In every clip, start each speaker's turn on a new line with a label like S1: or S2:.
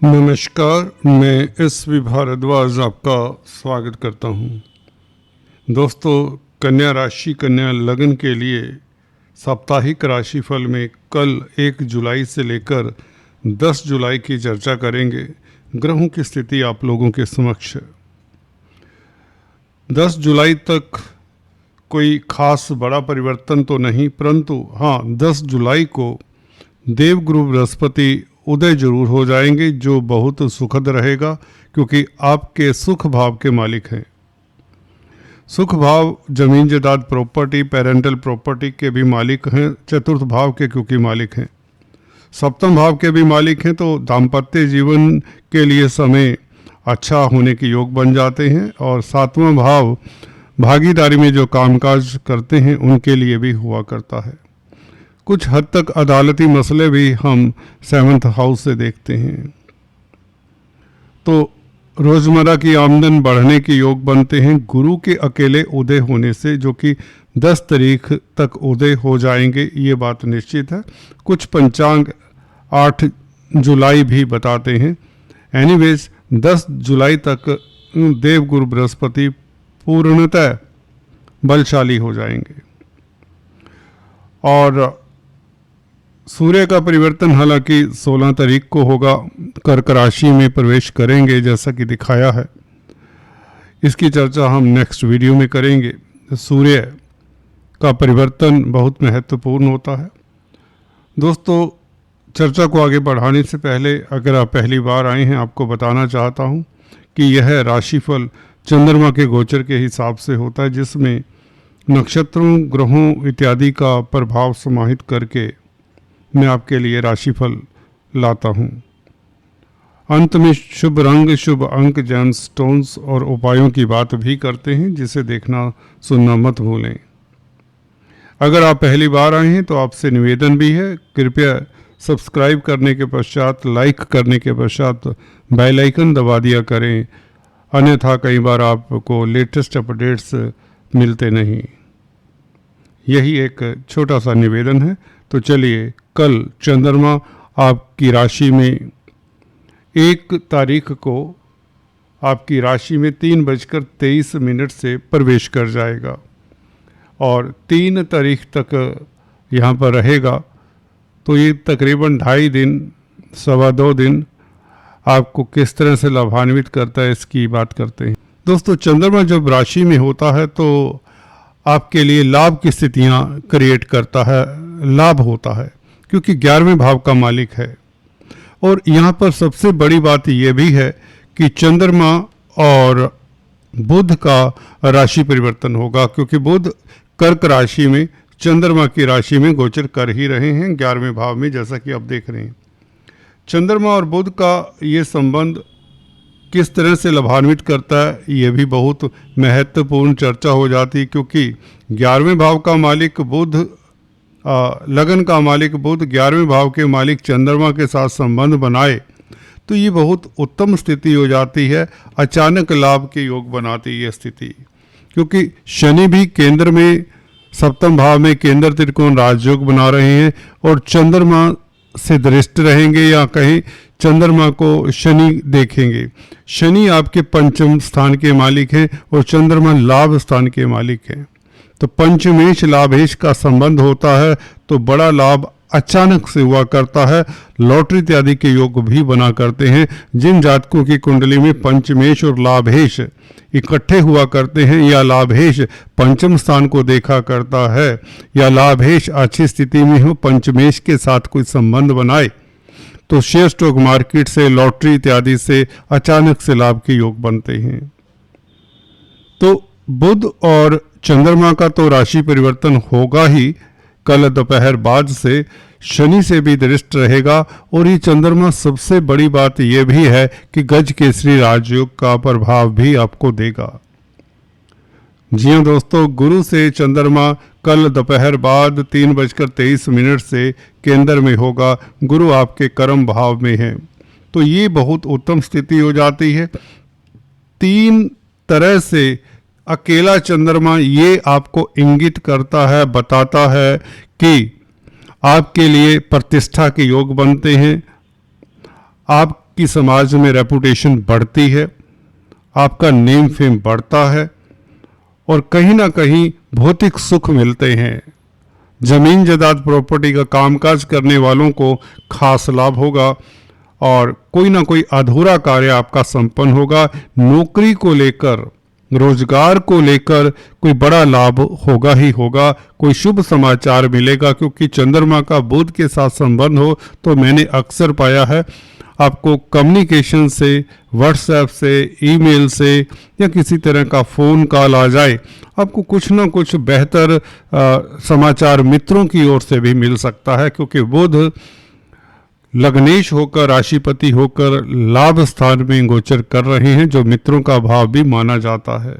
S1: नमस्कार, मैं एस.वी. भारद्वाज आपका स्वागत करता हूं। दोस्तों, कन्या राशि कन्या लगन के लिए साप्ताहिक राशिफल में कल 1 जुलाई से लेकर 10 जुलाई की चर्चा करेंगे। ग्रहों की स्थिति आप लोगों के समक्ष 10 जुलाई तक कोई खास बड़ा परिवर्तन तो नहीं, परंतु हाँ 10 जुलाई को देवगुरु बृहस्पति उदय जरूर हो जाएंगे, जो बहुत सुखद रहेगा क्योंकि आपके सुख भाव के मालिक हैं। सुख भाव जमीन जायदाद प्रॉपर्टी पेरेंटल प्रॉपर्टी के भी मालिक हैं, चतुर्थ भाव के क्योंकि मालिक हैं, सप्तम भाव के भी मालिक हैं। तो दाम्पत्य जीवन के लिए समय अच्छा होने के योग बन जाते हैं और सातवां भाव भागीदारी में जो कामकाज करते हैं उनके लिए भी हुआ करता है। कुछ हद तक अदालती मसले भी हम 7th हाउस से देखते हैं। तो रोज़मर्रा की आमदन बढ़ने के योग बनते हैं गुरु के अकेले उदय होने से, जो कि 10 तारीख तक उदय हो जाएंगे, ये बात निश्चित है। कुछ पंचांग 8 जुलाई भी बताते हैं। एनीवेज 10 जुलाई तक देवगुरु बृहस्पति पूर्णतः बलशाली हो जाएंगे और सूर्य का परिवर्तन हालांकि 16 तारीख को होगा, कर्क राशि में प्रवेश करेंगे जैसा कि दिखाया है। इसकी चर्चा हम नेक्स्ट वीडियो में करेंगे। सूर्य का परिवर्तन बहुत महत्वपूर्ण होता है। दोस्तों, चर्चा को आगे बढ़ाने से पहले अगर आप पहली बार आए हैं, आपको बताना चाहता हूं कि यह राशिफल चंद्रमा के गोचर के हिसाब से होता है, जिसमें नक्षत्रों ग्रहों इत्यादि का प्रभाव समाहित करके मैं आपके लिए राशिफल लाता हूं। अंत में शुभ रंग शुभ अंक जेम स्टोन्स और उपायों की बात भी करते हैं, जिसे देखना सुनना मत भूलें। अगर आप पहली बार आए हैं तो आपसे निवेदन भी है, कृपया सब्सक्राइब करने के पश्चात लाइक करने के पश्चात बेल आइकन दबा दिया करें, अन्यथा कई बार आपको लेटेस्ट अपडेट्स मिलते नहीं। यही एक छोटा सा निवेदन है। तो चलिए, कल चंद्रमा आपकी राशि में 1 तारीख को आपकी राशि में 3:23 से प्रवेश कर जाएगा और 3 तारीख तक यहाँ पर रहेगा। तो ये तकरीबन 2.5 दिन, 2.25 दिन आपको किस तरह से लाभान्वित करता है, इसकी बात करते हैं। दोस्तों, चंद्रमा जब राशि में होता है तो आपके लिए लाभ की स्थितियाँ क्रिएट करता है, लाभ होता है क्योंकि 11वें भाव का मालिक है। और यहाँ पर सबसे बड़ी बात यह भी है कि चंद्रमा और बुध का राशि परिवर्तन होगा, क्योंकि बुध कर्क राशि में चंद्रमा की राशि में गोचर कर ही रहे हैं 11वें भाव में, जैसा कि आप देख रहे हैं। चंद्रमा और बुध का ये संबंध किस तरह से लाभान्वित करता है, ये भी बहुत महत्वपूर्ण चर्चा हो जाती है, क्योंकि 11वें भाव का मालिक बुध, लगन का मालिक बुध 11वें भाव के मालिक चंद्रमा के साथ संबंध बनाए तो ये बहुत उत्तम स्थिति हो जाती है। अचानक लाभ के योग बनाती है ये स्थिति, क्योंकि शनि भी केंद्र में सप्तम भाव में केंद्र त्रिकोण राजयोग बना रहे हैं और चंद्रमा से दृष्ट रहेंगे, या कहीं चंद्रमा को शनि देखेंगे। शनि आपके पंचम स्थान के मालिक हैं और चंद्रमा लाभ स्थान के मालिक हैं। तो पंचमेश लाभेश का संबंध होता है, तो बड़ा लाभ अचानक से हुआ करता है। लॉटरी इत्यादि के योग भी बना करते हैं। जिन जातकों की कुंडली में पंचमेश और लाभेश इकट्ठे हुआ करते हैं, या लाभेश पंचम स्थान को देखा करता है, या लाभेश अच्छी स्थिति में हो, पंचमेश के साथ कोई संबंध बनाए, तो शेयर स्टॉक मार्केट से, लॉटरी इत्यादि से अचानक से लाभ के योग बनते हैं। तो बुध और चंद्रमा का तो राशि परिवर्तन होगा ही, कल दोपहर बाद से शनि से भी दृष्ट रहेगा। और ये चंद्रमा, सबसे बड़ी बात यह भी है कि गज केसरी राजयोग का प्रभाव भी आपको देगा। जी हाँ दोस्तों, गुरु से चंद्रमा कल दोपहर बाद 3:23 से केंद्र में होगा। गुरु आपके कर्म भाव में है, तो ये बहुत उत्तम स्थिति हो जाती है। 3 तरह से अकेला चंद्रमा ये आपको इंगित करता है, बताता है कि आपके लिए प्रतिष्ठा के योग बनते हैं, आप आपकी समाज में रेपुटेशन बढ़ती है, आपका नेम फेम बढ़ता है और कहीं ना कहीं भौतिक सुख मिलते हैं। जमीन जायदाद प्रॉपर्टी का कामकाज करने वालों को खास लाभ होगा और कोई ना कोई अधूरा कार्य आपका संपन्न होगा। नौकरी को लेकर, रोजगार को लेकर कोई बड़ा लाभ होगा ही होगा, कोई शुभ समाचार मिलेगा, क्योंकि चंद्रमा का बुध के साथ संबंध हो तो मैंने अक्सर पाया है आपको कम्युनिकेशन से, व्हाट्सएप से, ईमेल से या किसी तरह का फ़ोन कॉल आ जाए, आपको कुछ ना कुछ बेहतर समाचार मित्रों की ओर से भी मिल सकता है, क्योंकि बुध लग्नेश होकर, राशिपति होकर लाभ स्थान में गोचर कर रहे हैं, जो मित्रों का भाव भी माना जाता है।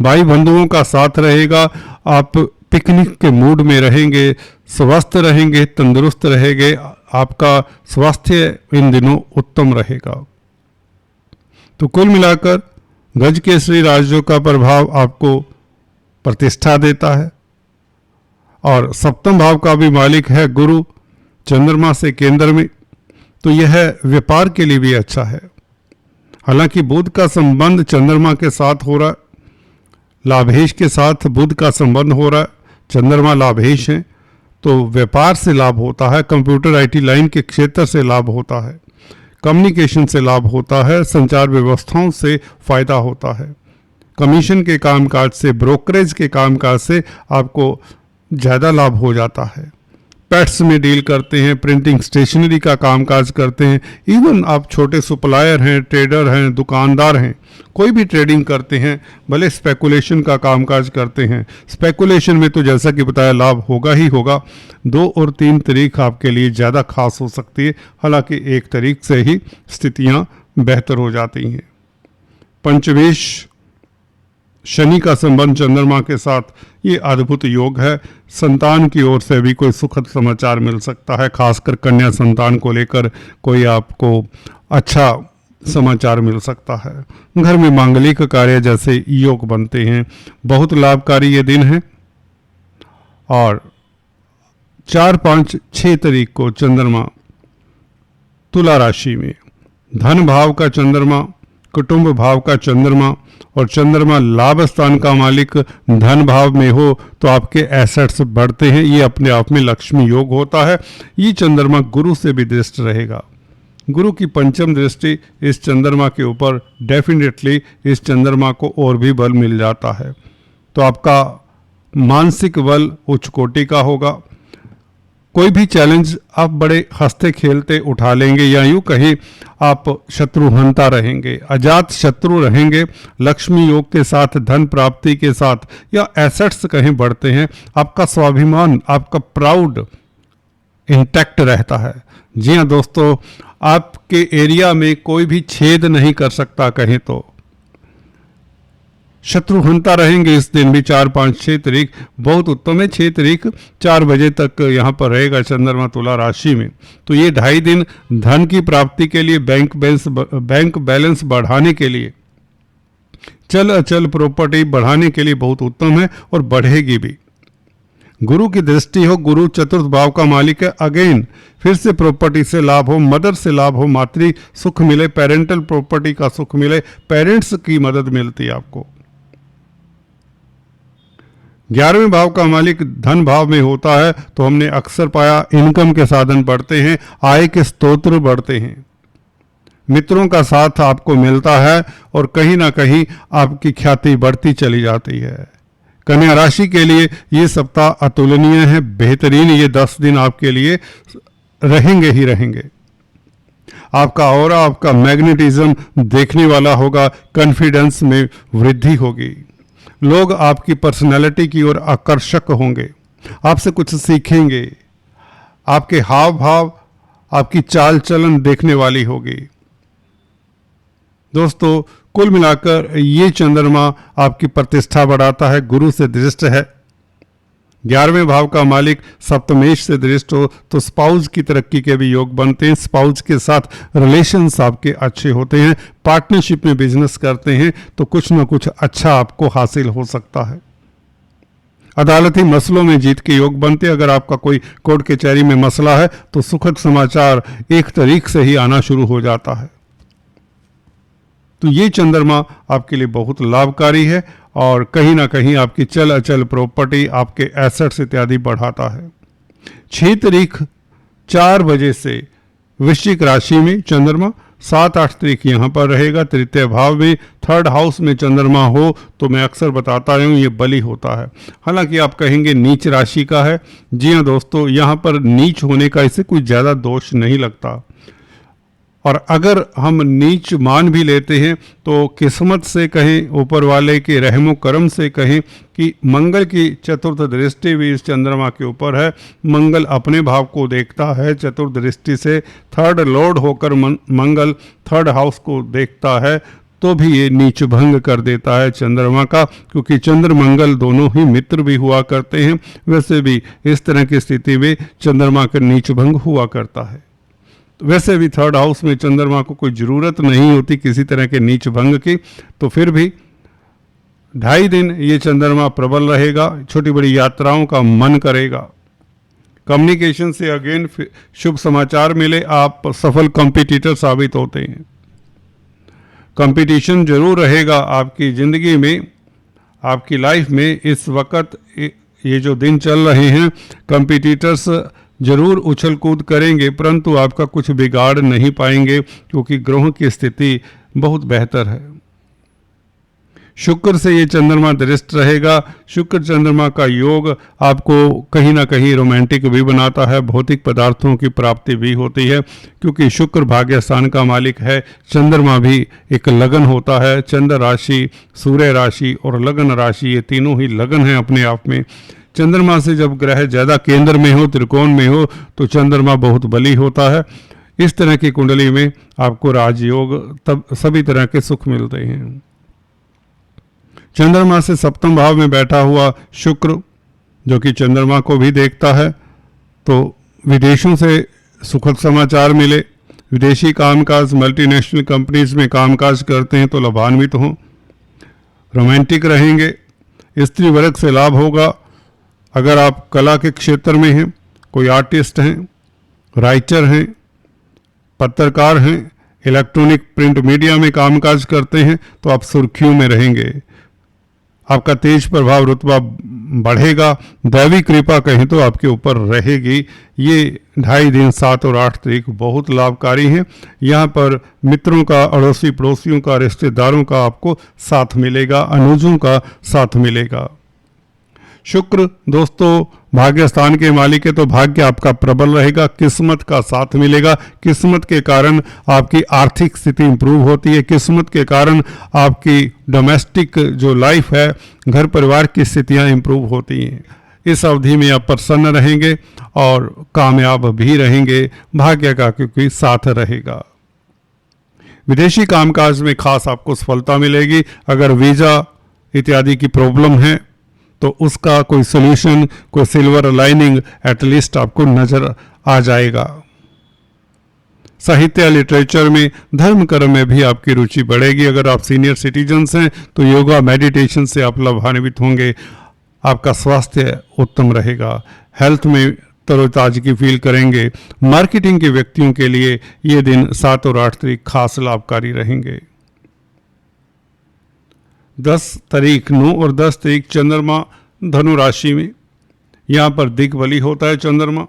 S1: भाई बंधुओं का साथ रहेगा, आप पिकनिक के मूड में रहेंगे, स्वस्थ रहेंगे, तंदुरुस्त रहेंगे, आपका स्वास्थ्य इन दिनों उत्तम रहेगा। तो कुल मिलाकर गज केसरी राजयोग का प्रभाव आपको प्रतिष्ठा देता है और सप्तम भाव का भी मालिक है गुरु, चंद्रमा से केंद्र में, तो यह व्यापार के लिए भी अच्छा है। हालांकि बुध का संबंध चंद्रमा के साथ हो रहा है, लाभेश के साथ बुध का संबंध हो रहा है, चंद्रमा लाभेश है, तो व्यापार से लाभ होता है, कंप्यूटर आईटी लाइन के क्षेत्र से लाभ होता है, कम्युनिकेशन से लाभ होता है, संचार व्यवस्थाओं से फायदा होता है, कमीशन के कामकाज से, ब्रोकरेज के कामकाज से आपको ज़्यादा लाभ हो जाता है। पेट्स में डील करते हैं, प्रिंटिंग स्टेशनरी का कामकाज करते हैं, इवन आप छोटे सप्लायर हैं, ट्रेडर हैं, दुकानदार हैं, कोई भी ट्रेडिंग करते हैं, भले स्पेकुलेशन का कामकाज करते हैं, स्पेकुलेशन में तो जैसा कि बताया लाभ होगा ही होगा। 2 और 3 तारीख आपके लिए ज़्यादा खास हो सकती है, हालांकि 1 तारीख से ही स्थितियाँ बेहतर हो जाती हैं। पंचमेश शनि का संबंध चंद्रमा के साथ, ये अद्भुत योग है। संतान की ओर से भी कोई सुखद समाचार मिल सकता है, खासकर कन्या संतान को लेकर कोई आपको अच्छा समाचार मिल सकता है। घर में मांगलिक कार्य जैसे योग बनते हैं, बहुत लाभकारी ये दिन है। और 4, 5, 6 तारीख को चंद्रमा तुला राशि में, धन भाव का चंद्रमा, कुटुंब भाव का चंद्रमा, और चंद्रमा लाभ स्थान का मालिक धन भाव में हो तो आपके एसेट्स बढ़ते हैं, ये अपने आप में लक्ष्मी योग होता है। ये चंद्रमा गुरु से भी दृष्ट रहेगा, गुरु की पंचम दृष्टि इस चंद्रमा के ऊपर डेफिनेटली इस चंद्रमा को और भी बल मिल जाता है, तो आपका मानसिक बल उच्च कोटि का होगा। कोई भी चैलेंज आप बड़े हंसते खेलते उठा लेंगे, या यूँ कहीं आप शत्रुहंता रहेंगे, अजात शत्रु रहेंगे। लक्ष्मी योग के साथ, धन प्राप्ति के साथ, या एसेट्स कहीं बढ़ते हैं, आपका स्वाभिमान, आपका प्राउड इंटैक्ट रहता है। जी हाँ दोस्तों, आपके एरिया में कोई भी छेद नहीं कर सकता, कहीं तो शत्रुहंता रहेंगे। इस दिन भी 4, 5, 6 तारीख बहुत उत्तम है। 6 तारीख 4 बजे तक यहाँ पर रहेगा चंद्रमा तुला राशि में, तो ये 2.5 दिन धन की प्राप्ति के लिए, बैंक बैलेंस बढ़ाने के लिए, चल अचल प्रॉपर्टी बढ़ाने के लिए बहुत उत्तम है और बढ़ेगी भी। गुरु की दृष्टि हो, गुरु चतुर्थ भाव का मालिक है, अगेन फिर से प्रॉपर्टी से लाभ हो, मदर से लाभ हो, मातृ सुख मिले, पेरेंटल प्रॉपर्टी का सुख मिले, पेरेंट्स की मदद मिलती है आपको। 11वें भाव का मालिक धन भाव में होता है, तो हमने अक्सर पाया इनकम के साधन बढ़ते हैं, आय के स्तोत्र बढ़ते हैं, मित्रों का साथ आपको मिलता है और कहीं ना कहीं आपकी ख्याति बढ़ती चली जाती है। कन्या राशि के लिए ये सप्ताह अतुलनीय है, बेहतरीन। ये 10 दिन आपके लिए रहेंगे ही रहेंगे। आपका ऑरा, आपका मैग्नेटिज्म देखने वाला होगा, कॉन्फिडेंस में वृद्धि होगी, लोग आपकी पर्सनैलिटी की ओर आकर्षक होंगे, आपसे कुछ सीखेंगे, आपके हाव भाव, आपकी चाल चलन देखने वाली होगी। दोस्तों, कुल मिलाकर ये चंद्रमा आपकी प्रतिष्ठा बढ़ाता है, गुरु से दृष्ट है। 11वें भाव का मालिक सप्तमेश से दृष्ट हो तो स्पाउस की तरक्की के भी योग बनते हैं, स्पाउस के साथ रिलेशंस आपके अच्छे होते हैं, पार्टनरशिप में बिजनेस करते हैं तो कुछ ना कुछ अच्छा आपको हासिल हो सकता है। अदालती मसलों में जीत के योग बनते। अगर आपका कोई कोर्ट कचहरी में मसला है तो सुखद समाचार 1 तारीख से ही आना शुरू हो जाता है। तो ये चंद्रमा आपके लिए बहुत लाभकारी है और कहीं ना कहीं आपकी चल अचल प्रॉपर्टी, आपके एसेट्स इत्यादि बढ़ाता है। 6 तारीख 4 बजे से वृश्चिक राशि में चंद्रमा, 7-8 तारीख यहाँ पर रहेगा तृतीय भाव में। 3rd हाउस में चंद्रमा हो तो मैं अक्सर बताता रहा हूँ ये बली होता है। हालांकि आप कहेंगे नीच राशि का है। जी हाँ दोस्तों, यहाँ पर नीच होने का इससे कोई ज़्यादा दोष नहीं लगता। और अगर हम नीच मान भी लेते हैं तो किस्मत से कहें, ऊपर वाले के रहमो करम से कहें कि मंगल की चतुर्थ दृष्टि भी इस चंद्रमा के ऊपर है। मंगल अपने भाव को देखता है चतुर्थ दृष्टि से। 3rd लॉर्ड होकर मंगल 3rd हाउस को देखता है तो भी ये नीच भंग कर देता है चंद्रमा का, क्योंकि चंद्र मंगल दोनों ही मित्र भी हुआ करते हैं। वैसे भी इस तरह की स्थिति में चंद्रमा का नीच भंग हुआ करता है। वैसे भी 3rd हाउस में चंद्रमा को कोई ज़रूरत नहीं होती किसी तरह के नीच भंग की, तो फिर भी 2.5 दिन ये चंद्रमा प्रबल रहेगा। छोटी बड़ी यात्राओं का मन करेगा। कम्युनिकेशन से अगेन शुभ समाचार मिले, आप सफल कॉम्पिटिटर साबित होते हैं। कंपटीशन जरूर रहेगा आपकी ज़िंदगी में, आपकी लाइफ में। इस वक्त ये जो दिन चल रहे हैं, कॉम्पिटिटर्स जरूर उछल कूद करेंगे, परंतु आपका कुछ बिगाड़ नहीं पाएंगे क्योंकि ग्रहों की स्थिति बहुत बेहतर है। शुक्र से ये चंद्रमा दृष्ट रहेगा। शुक्र चंद्रमा का योग आपको कहीं ना कहीं रोमांटिक भी बनाता है, भौतिक पदार्थों की प्राप्ति भी होती है, क्योंकि शुक्र भाग्य स्थान का मालिक है। चंद्रमा भी एक लगन होता है। चंद्र राशि, सूर्य राशि और लगन राशि, ये तीनों ही लगन है अपने आप में। चंद्रमा से जब ग्रह ज़्यादा केंद्र में हो, त्रिकोण में हो, तो चंद्रमा बहुत बली होता है। इस तरह की कुंडली में आपको राजयोग, तब सभी तरह के सुख मिलते हैं। चंद्रमा से 7वें भाव में बैठा हुआ शुक्र, जो कि चंद्रमा को भी देखता है, तो विदेशों से सुखद समाचार मिले। विदेशी कामकाज, मल्टीनेशनल कंपनीज में कामकाज करते हैं तो लाभान्वित हों। रोमांटिक रहेंगे। स्त्री वर्ग से लाभ होगा। अगर आप कला के क्षेत्र में हैं, कोई आर्टिस्ट हैं, राइटर हैं, पत्रकार हैं, इलेक्ट्रॉनिक प्रिंट मीडिया में कामकाज करते हैं, तो आप सुर्खियों में रहेंगे। आपका तेज प्रभाव रुतबा बढ़ेगा। दैवी कृपा कहें तो आपके ऊपर रहेगी। ये 2.5 दिन 7 और 8 तारीख बहुत लाभकारी हैं। यहाँ पर मित्रों का, अड़ोसी पड़ोसियों का, रिश्तेदारों का आपको साथ मिलेगा, अनुजों का साथ मिलेगा। शुक्र दोस्तों भाग्य स्थान के मालिक है, तो भाग्य आपका प्रबल रहेगा। किस्मत का साथ मिलेगा। किस्मत के कारण आपकी आर्थिक स्थिति इंप्रूव होती है। किस्मत के कारण आपकी डोमेस्टिक जो लाइफ है, घर परिवार की स्थितियां इंप्रूव होती हैं। इस अवधि में आप प्रसन्न रहेंगे और कामयाब भी रहेंगे, भाग्य का क्योंकि साथ रहेगा। विदेशी कामकाज में खास आपको सफलता मिलेगी। अगर वीज़ा इत्यादि की प्रॉब्लम है तो उसका कोई सोल्यूशन, कोई सिल्वर लाइनिंग एटलीस्ट आपको नजर आ जाएगा। साहित्य, लिटरेचर में, धर्म कर्म में भी आपकी रुचि बढ़ेगी। अगर आप सीनियर सिटीजन्स हैं तो योगा मेडिटेशन से आप लाभान्वित होंगे। आपका स्वास्थ्य उत्तम रहेगा। हेल्थ में तरोताजगी फील करेंगे। मार्केटिंग के व्यक्तियों के लिए ये दिन 7 और 8 तारीख खास लाभकारी रहेंगे। 10 तारीख 9 और 10 तारीख चंद्रमा धनु राशि में, यहाँ पर दिग्बली होता है चंद्रमा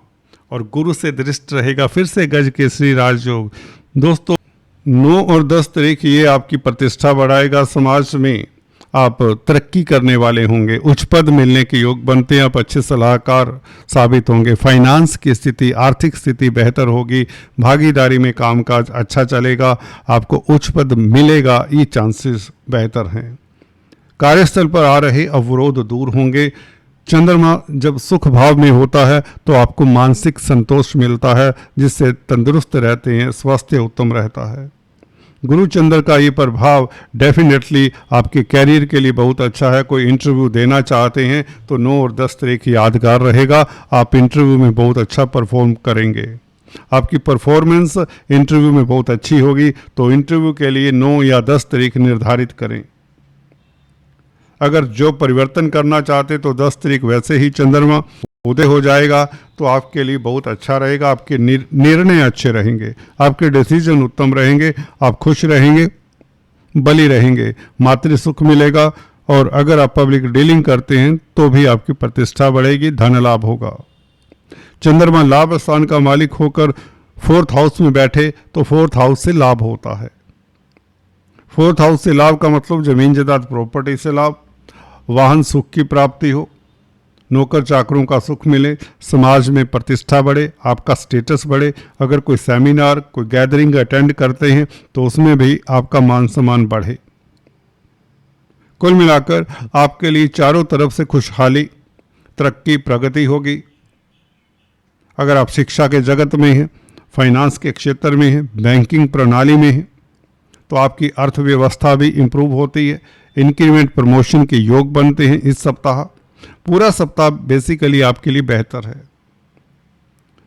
S1: और गुरु से दृष्ट रहेगा। फिर से गज केसरी राजयोग। दोस्तों 9 और 10 तारीख ये आपकी प्रतिष्ठा बढ़ाएगा। समाज में आप तरक्की करने वाले होंगे। उच्च पद मिलने के योग बनते हैं। आप अच्छे सलाहकार साबित होंगे। फाइनेंस की स्थिति, आर्थिक स्थिति बेहतर होगी। भागीदारी में कामकाज अच्छा चलेगा। आपको उच्च पद मिलेगा, ये चांसेस बेहतर हैं। कार्यस्थल पर आ रहे अवरोध दूर होंगे। चंद्रमा जब सुख भाव में होता है तो आपको मानसिक संतोष मिलता है, जिससे तंदुरुस्त रहते हैं, स्वास्थ्य उत्तम रहता है। गुरु चंद्र का ये प्रभाव डेफिनेटली आपके कैरियर के लिए बहुत अच्छा है। कोई इंटरव्यू देना चाहते हैं तो 9 और 10 तारीख यादगार रहेगा। आप इंटरव्यू में बहुत अच्छा परफॉर्म करेंगे। आपकी परफॉर्मेंस इंटरव्यू में बहुत अच्छी होगी, तो इंटरव्यू के लिए 9 या 10 तारीख निर्धारित करें। अगर जो परिवर्तन करना चाहते तो 10 तारीख वैसे ही चंद्रमा उदय हो जाएगा, तो आपके लिए बहुत अच्छा रहेगा। आपके निर्णय अच्छे रहेंगे, आपके डिसीजन उत्तम रहेंगे, आप खुश रहेंगे, बली रहेंगे, मातृ सुख मिलेगा। और अगर आप पब्लिक डीलिंग करते हैं तो भी आपकी प्रतिष्ठा बढ़ेगी, धन लाभ होगा। चंद्रमा लाभ स्थान का मालिक होकर 4th हाउस में बैठे तो 4th हाउस से लाभ होता है। 4th हाउस से लाभ का मतलब जमीन जायदाद प्रॉपर्टी से लाभ, वाहन सुख की प्राप्ति हो, नौकर चाकरों का सुख मिले, समाज में प्रतिष्ठा बढ़े, आपका स्टेटस बढ़े। अगर कोई सेमिनार, कोई गैदरिंग अटेंड करते हैं तो उसमें भी आपका मान सम्मान बढ़े। कुल मिलाकर आपके लिए चारों तरफ से खुशहाली, तरक्की, प्रगति होगी। अगर आप शिक्षा के जगत में हैं, फाइनेंस के क्षेत्र में हैं, बैंकिंग प्रणाली में हैं, तो आपकी अर्थव्यवस्था भी इम्प्रूव होती है। इंक्रीमेंट, प्रमोशन के योग बनते हैं इस सप्ताह। पूरा सप्ताह बेसिकली आपके लिए बेहतर है।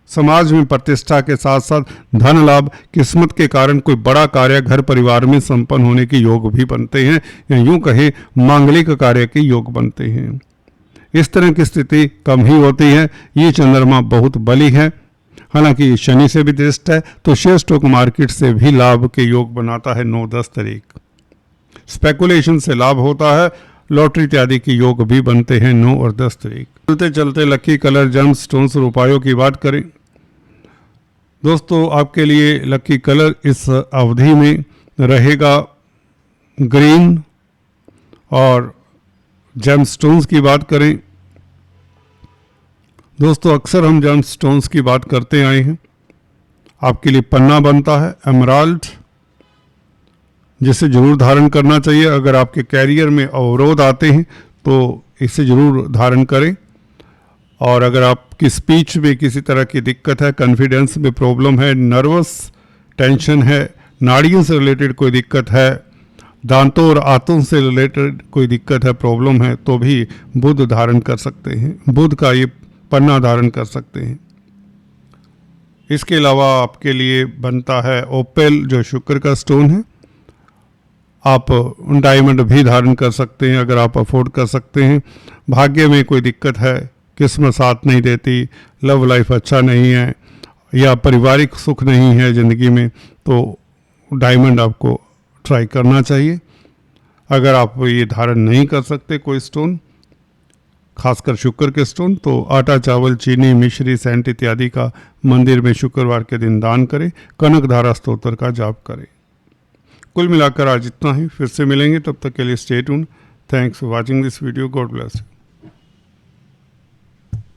S1: समाज में प्रतिष्ठा के साथ साथ धन लाभ, किस्मत के कारण कोई बड़ा कार्य घर परिवार में संपन्न होने के योग भी बनते हैं, या यूं कहें मांगलिक कार्य के योग बनते हैं। इस तरह की स्थिति कम ही होती है। ये चंद्रमा बहुत बली है, हालांकि शनि से भी दृष्ट है, तो शेयर स्टॉक मार्केट से भी लाभ के योग बनाता है 9-10 तारीख। स्पेकुलेशन से लाभ होता है, लॉटरी इत्यादि के योग भी बनते हैं 9 और 10 तारीख। चलते चलते लकी कलर, जेम स्टोन्स और उपायों की बात करें दोस्तों, आपके लिए लकी कलर इस अवधि में रहेगा ग्रीन। और जेम स्टोन्स की बात करें दोस्तों, अक्सर हम जेम स्टोन्स की बात करते आए हैं। आपके लिए पन्ना बनता है एमराल्ड, जिसे जरूर धारण करना चाहिए। अगर आपके कैरियर में अवरोध आते हैं तो इसे जरूर धारण करें। और अगर आपकी स्पीच में किसी तरह की दिक्कत है, कॉन्फिडेंस में प्रॉब्लम है, नर्वस टेंशन है, नाड़ियों से रिलेटेड कोई दिक्कत है, दांतों और आंतों से रिलेटेड कोई दिक्कत है, प्रॉब्लम है, तो भी बुध धारण कर सकते हैं। बुध का ये पन्ना धारण कर सकते हैं। इसके अलावा आपके लिए बनता है ओपेल, जो शुक्र का स्टोन है। आप डायमंड भी धारण कर सकते हैं अगर आप अफोर्ड कर सकते हैं। भाग्य में कोई दिक्कत है, किस्मत साथ नहीं देती, लव लाइफ अच्छा नहीं है, या पारिवारिक सुख नहीं है ज़िंदगी में, तो डायमंड आपको ट्राई करना चाहिए। अगर आप ये धारण नहीं कर सकते कोई स्टोन, खासकर शुक्र के स्टोन, तो आटा, चावल, चीनी, मिश्री, सेंट इत्यादि का मंदिर में शुक्रवार के दिन दान करें। कनक धारा स्तोत्र का जाप करें। कुल मिलाकर आज इतना ही। फिर से मिलेंगे, तब तक के लिए stay tuned. Thanks for watching this video. God bless you.